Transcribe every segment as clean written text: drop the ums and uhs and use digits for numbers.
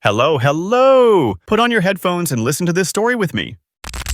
Hello, hello! Put on your headphones and listen to this story with me.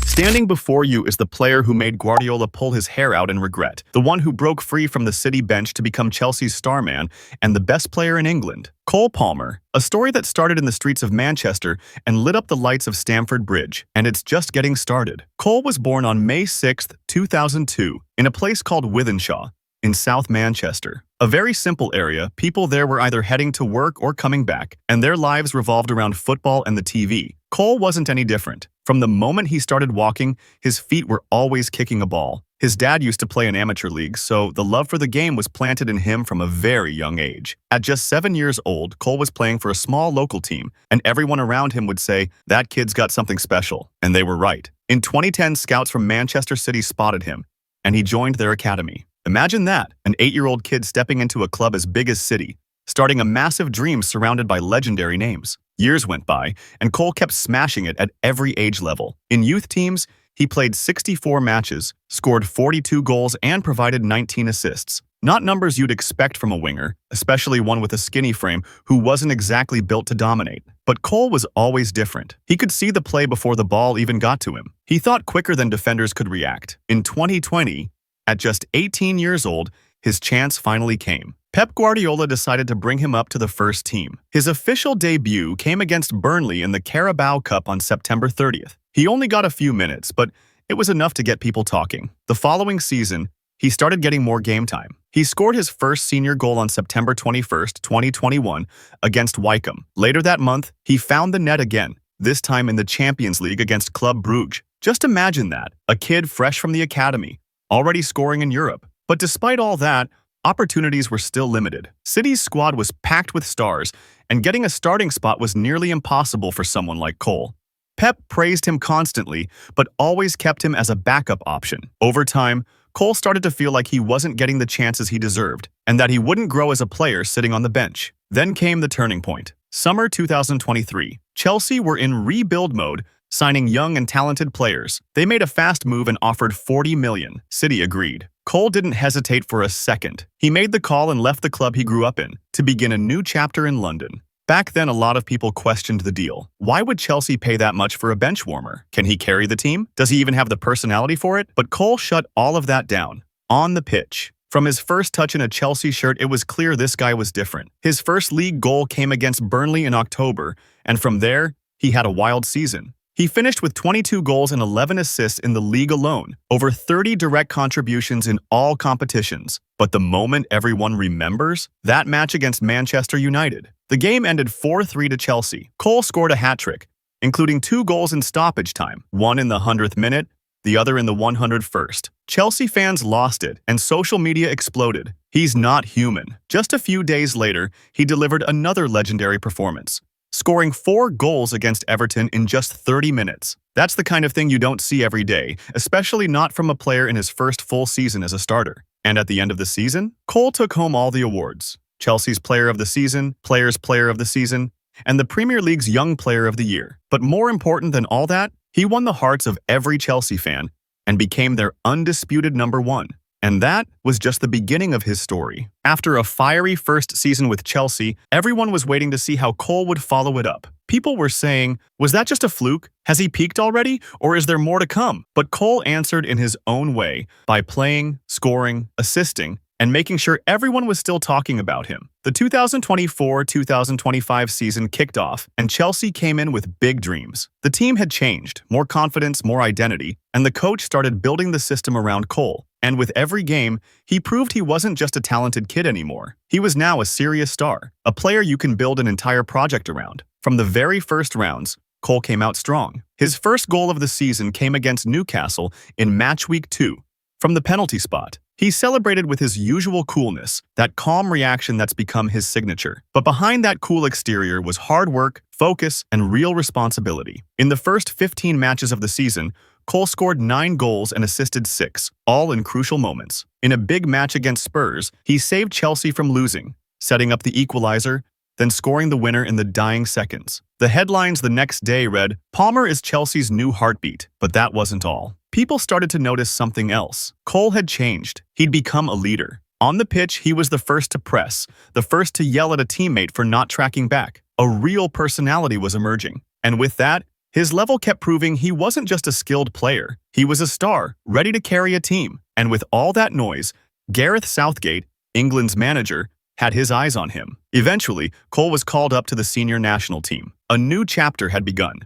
Standing before you is the player who made Guardiola pull his hair out in regret, the one who broke free from the City bench to become Chelsea's star man, and the best player in England, Cole Palmer. A story that started in the streets of Manchester and lit up the lights of Stamford Bridge, and it's just getting started. Cole was born on May 6, 2002, in a place called Wythenshawe, in South Manchester. A very simple area, people there were either heading to work or coming back, and their lives revolved around football and the TV. Cole wasn't any different. From the moment he started walking, his feet were always kicking a ball. His dad used to play in amateur leagues, so the love for the game was planted in him from a very young age. At just 7 years old, Cole was playing for a small local team, and everyone around him would say, "That kid's got something special," and they were right. In 2010, scouts from Manchester City spotted him, and he joined their academy. Imagine that, an 8-year-old kid stepping into a club as big as City, starting a massive dream surrounded by legendary names. Years went by, and Cole kept smashing it at every age level. In youth teams, he played 64 matches, scored 42 goals, and provided 19 assists. Not numbers you'd expect from a winger, especially one with a skinny frame who wasn't exactly built to dominate. But Cole was always different. He could see the play before the ball even got to him. He thought quicker than defenders could react. In 2020, at just 18 years old, his chance finally came. Pep Guardiola decided to bring him up to the first team. His official debut came against Burnley in the Carabao Cup on September 30th. He only got a few minutes, but it was enough to get people talking. The following season, he started getting more game time. He scored his first senior goal on September 21st, 2021, against Wycombe. Later that month, he found the net again, this time in the Champions League against Club Brugge. Just imagine that, a kid fresh from the academy, already scoring in Europe. But despite all that, opportunities were still limited. City's squad was packed with stars, and getting a starting spot was nearly impossible for someone like Cole. Pep praised him constantly, but always kept him as a backup option. Over time, Cole started to feel like he wasn't getting the chances he deserved, and that he wouldn't grow as a player sitting on the bench. Then came the turning point. Summer 2023. Chelsea were in rebuild mode, signing young and talented players. They made a fast move and offered $40 million. City agreed. Cole didn't hesitate for a second. He made the call and left the club he grew up in to begin a new chapter in London. Back then, a lot of people questioned the deal. Why would Chelsea pay that much for a bench warmer? Can he carry the team? Does he even have the personality for it? But Cole shut all of that down. On the pitch. From his first touch in a Chelsea shirt, it was clear this guy was different. His first league goal came against Burnley in October, and from there, he had a wild season. He finished with 22 goals and 11 assists in the league alone, over 30 direct contributions in all competitions. But the moment everyone remembers? That match against Manchester United. The game ended 4-3 to Chelsea. Cole scored a hat-trick, including 2 goals in stoppage time, one in the 100th minute, the other in the 101st. Chelsea fans lost it, and social media exploded. He's not human. Just a few days later, he delivered another legendary performance, scoring 4 goals against Everton in just 30 minutes. That's the kind of thing you don't see every day, especially not from a player in his first full season as a starter. And at the end of the season, Cole took home all the awards. Chelsea's Player of the Season, Players' Player of the Season, and the Premier League's Young Player of the Year. But more important than all that, he won the hearts of every Chelsea fan and became their undisputed number 1. And that was just the beginning of his story. After a fiery first season with Chelsea, everyone was waiting to see how Cole would follow it up. People were saying, was that just a fluke? Has he peaked already? Or is there more to come? But Cole answered in his own way by playing, scoring, assisting, and making sure everyone was still talking about him. The 2024-2025 season kicked off, and Chelsea came in with big dreams. The team had changed, more confidence, more identity, and the coach started building the system around Cole. And with every game, he proved he wasn't just a talented kid anymore. He was now a serious star, a player you can build an entire project around. From the very first rounds, Cole came out strong. His first goal of the season came against Newcastle in match week 2, from the penalty spot. He celebrated with his usual coolness, that calm reaction that's become his signature. But behind that cool exterior was hard work, focus, and real responsibility. In the first 15 matches of the season, Cole scored 9 goals and assisted 6, all in crucial moments. In a big match against Spurs, he saved Chelsea from losing, setting up the equalizer, then scoring the winner in the dying seconds. The headlines the next day read, "Palmer is Chelsea's new heartbeat." But that wasn't all. People started to notice something else. Cole had changed. He'd become a leader. On the pitch, he was the first to press, the first to yell at a teammate for not tracking back. A real personality was emerging. And with that, his level kept proving he wasn't just a skilled player. He was a star, ready to carry a team. And with all that noise, Gareth Southgate, England's manager, had his eyes on him. Eventually, Cole was called up to the senior national team. A new chapter had begun.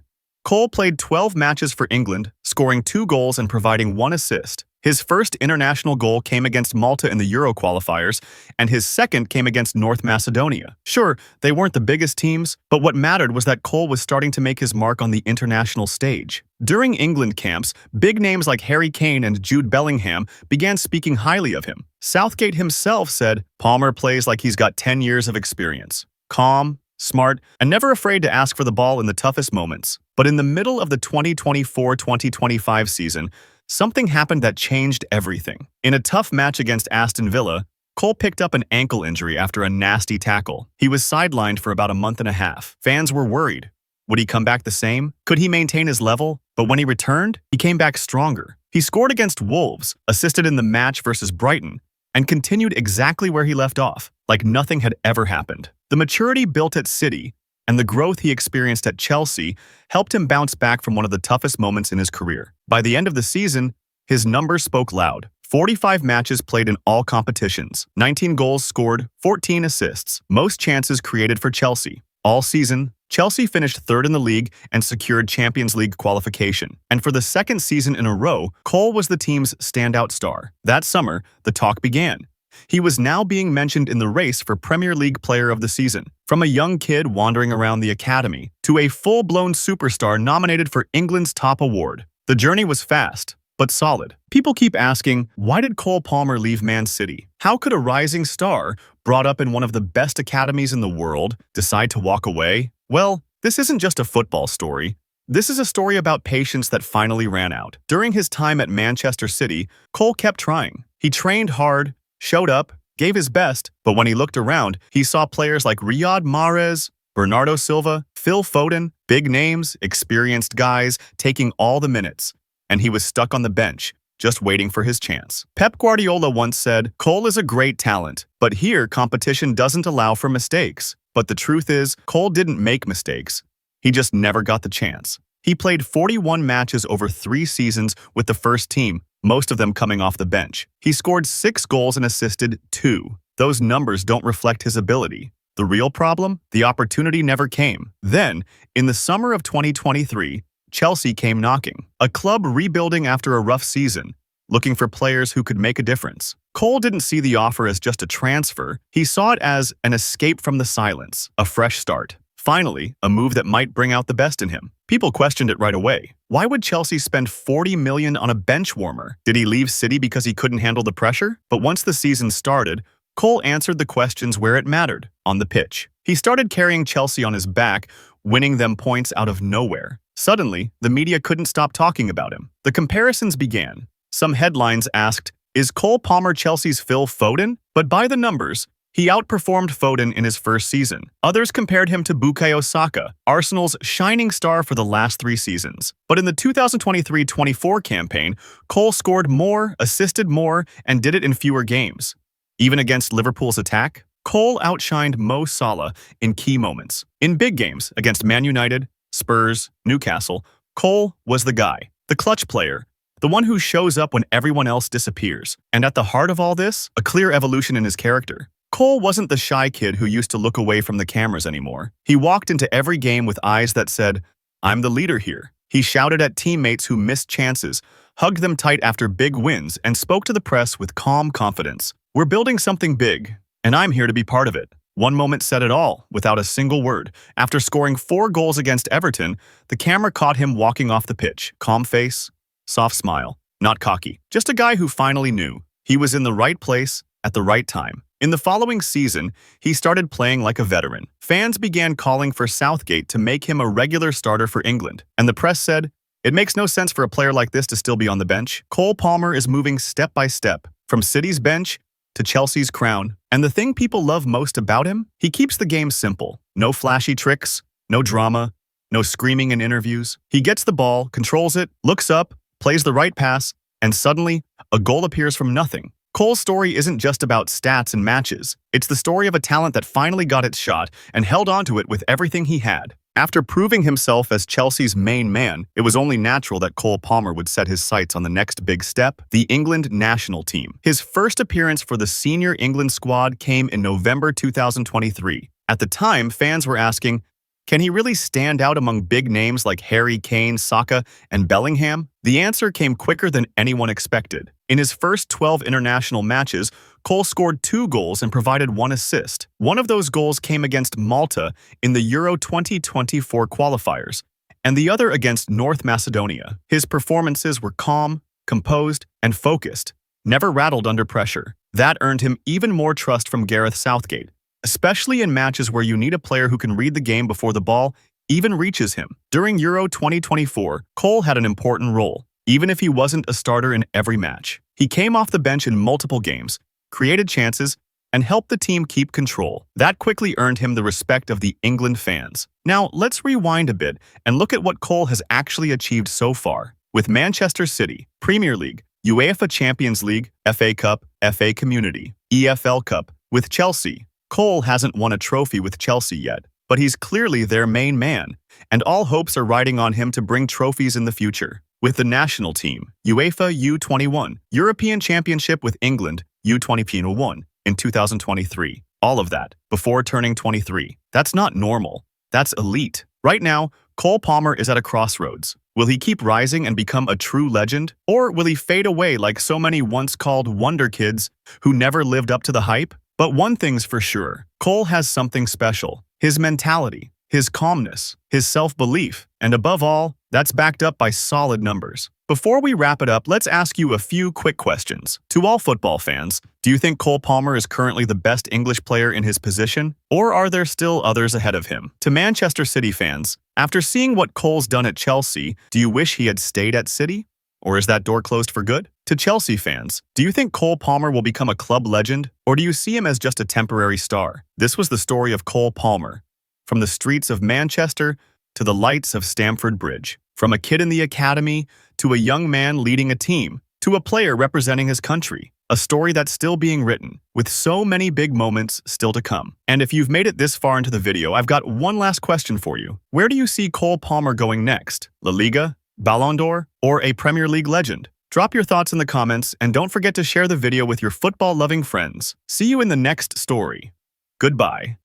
Cole played 12 matches for England, scoring 2 goals and providing 1 assist. His first international goal came against Malta in the Euro qualifiers, and his second came against North Macedonia. Sure, they weren't the biggest teams, but what mattered was that Cole was starting to make his mark on the international stage. During England camps, big names like Harry Kane and Jude Bellingham began speaking highly of him. Southgate himself said, "Palmer plays like he's got 10 years of experience. Calm, smart, and never afraid to ask for the ball in the toughest moments." But in the middle of the 2024-2025 season, something happened that changed everything. In a tough match against Aston Villa, Cole picked up an ankle injury after a nasty tackle. He was sidelined for about a month and a half. Fans were worried. Would he come back the same? Could he maintain his level? But when he returned, he came back stronger. He scored against Wolves, assisted in the match versus Brighton, and continued exactly where he left off, like nothing had ever happened. The maturity built at City and the growth he experienced at Chelsea helped him bounce back from one of the toughest moments in his career. By the end of the season, his numbers spoke loud. 45 matches played in all competitions, 19 goals scored, 14 assists, most chances created for Chelsea. All season, Chelsea finished 3rd in the league and secured Champions League qualification. And for the 2nd season in a row, Cole was the team's standout star. That summer, the talk began. He was now being mentioned in the race for Premier League Player of the Season. From a young kid wandering around the academy to a full-blown superstar nominated for England's top award. The journey was fast, but solid. People keep asking, why did Cole Palmer leave Man City? How could a rising star, brought up in one of the best academies in the world, decide to walk away? Well, this isn't just a football story. This is a story about patience that finally ran out. During his time at Manchester City, Cole kept trying. He trained hard, showed up, gave his best, but when he looked around, he saw players like Riyad Mahrez, Bernardo Silva, Phil Foden, big names, experienced guys, taking all the minutes. And he was stuck on the bench, just waiting for his chance. Pep Guardiola once said, "Cole is a great talent, but here competition doesn't allow for mistakes." But the truth is, Cole didn't make mistakes. He just never got the chance. He played 41 matches over 3 seasons with the first team, most of them coming off the bench. He scored 6 goals and assisted 2. Those numbers don't reflect his ability. The real problem? The opportunity never came. Then, in the summer of 2023, Chelsea came knocking. A club rebuilding after a rough season, looking for players who could make a difference. Cole didn't see the offer as just a transfer. He saw it as an escape from the silence, a fresh start. Finally, a move that might bring out the best in him. People questioned it right away. Why would Chelsea spend $40 million on a bench warmer? Did he leave City because he couldn't handle the pressure? But once the season started, Cole answered the questions where it mattered, on the pitch. He started carrying Chelsea on his back, winning them points out of nowhere. Suddenly, the media couldn't stop talking about him. The comparisons began. Some headlines asked, "Is Cole Palmer Chelsea's Phil Foden?" But by the numbers, he outperformed Foden in his first season. Others compared him to Bukayo Saka, Arsenal's shining star for the last 3 seasons. But in the 2023-24 campaign, Cole scored more, assisted more, and did it in fewer games. Even against Liverpool's attack, Cole outshined Mo Salah in key moments. In big games against Man United, Spurs, Newcastle, Cole was the guy, the clutch player, the one who shows up when everyone else disappears. And at the heart of all this, a clear evolution in his character. Cole wasn't the shy kid who used to look away from the cameras anymore. He walked into every game with eyes that said, "I'm the leader here." He shouted at teammates who missed chances, hugged them tight after big wins, and spoke to the press with calm confidence. "We're building something big, and I'm here to be part of it." One moment said it all, without a single word. After scoring 4 goals against Everton, the camera caught him walking off the pitch. Calm face, soft smile, not cocky. Just a guy who finally knew he was in the right place at the right time. In the following season, he started playing like a veteran. Fans began calling for Southgate to make him a regular starter for England. And the press said, "It makes no sense for a player like this to still be on the bench." Cole Palmer is moving step by step, from City's bench to Chelsea's crown. And the thing people love most about him? He keeps the game simple. No flashy tricks, no drama, no screaming in interviews. He gets the ball, controls it, looks up, plays the right pass, and suddenly, a goal appears from nothing. Cole's story isn't just about stats and matches. It's the story of a talent that finally got its shot and held onto it with everything he had. After proving himself as Chelsea's main man, it was only natural that Cole Palmer would set his sights on the next big step, the England national team. His first appearance for the senior England squad came in November 2023. At the time, fans were asking, can he really stand out among big names like Harry Kane, Saka, and Bellingham? The answer came quicker than anyone expected. In his first 12 international matches, Cole scored 2 goals and provided 1 assist. One of those goals came against Malta in the Euro 2024 qualifiers, and the other against North Macedonia. His performances were calm, composed, and focused, never rattled under pressure. That earned him even more trust from Gareth Southgate, especially in matches where you need a player who can read the game before the ball even reaches him. During Euro 2024, Cole had an important role, even if he wasn't a starter in every match. He came off the bench in multiple games, created chances, and helped the team keep control. That quickly earned him the respect of the England fans. Now, let's rewind a bit and look at what Cole has actually achieved so far. With Manchester City, Premier League, UEFA Champions League, FA Cup, FA Community, EFL Cup. With Chelsea, Cole hasn't won a trophy with Chelsea yet, but he's clearly their main man, and all hopes are riding on him to bring trophies in the future. With the national team, UEFA U21, European Championship with England, U21 in 2023. All of that, before turning 23. That's not normal. That's elite. Right now, Cole Palmer is at a crossroads. Will he keep rising and become a true legend? Or will he fade away like so many once-called wonder kids who never lived up to the hype? But one thing's for sure, Cole has something special. His mentality, his calmness, his self-belief, and above all, that's backed up by solid numbers. Before we wrap it up, let's ask you a few quick questions. To all football fans, do you think Cole Palmer is currently the best English player in his position? Or are there still others ahead of him? To Manchester City fans, after seeing what Cole's done at Chelsea, do you wish he had stayed at City? Or is that door closed for good? To Chelsea fans, do you think Cole Palmer will become a club legend? Or do you see him as just a temporary star? This was the story of Cole Palmer. From the streets of Manchester to the lights of Stamford Bridge. From a kid in the academy to a young man leading a team to a player representing his country. A story that's still being written, with so many big moments still to come. And if you've made it this far into the video, I've got one last question for you. Where do you see Cole Palmer going next? La Liga? Ballon d'Or? Or a Premier League legend? Drop your thoughts in the comments and don't forget to share the video with your football-loving friends. See you in the next story. Goodbye.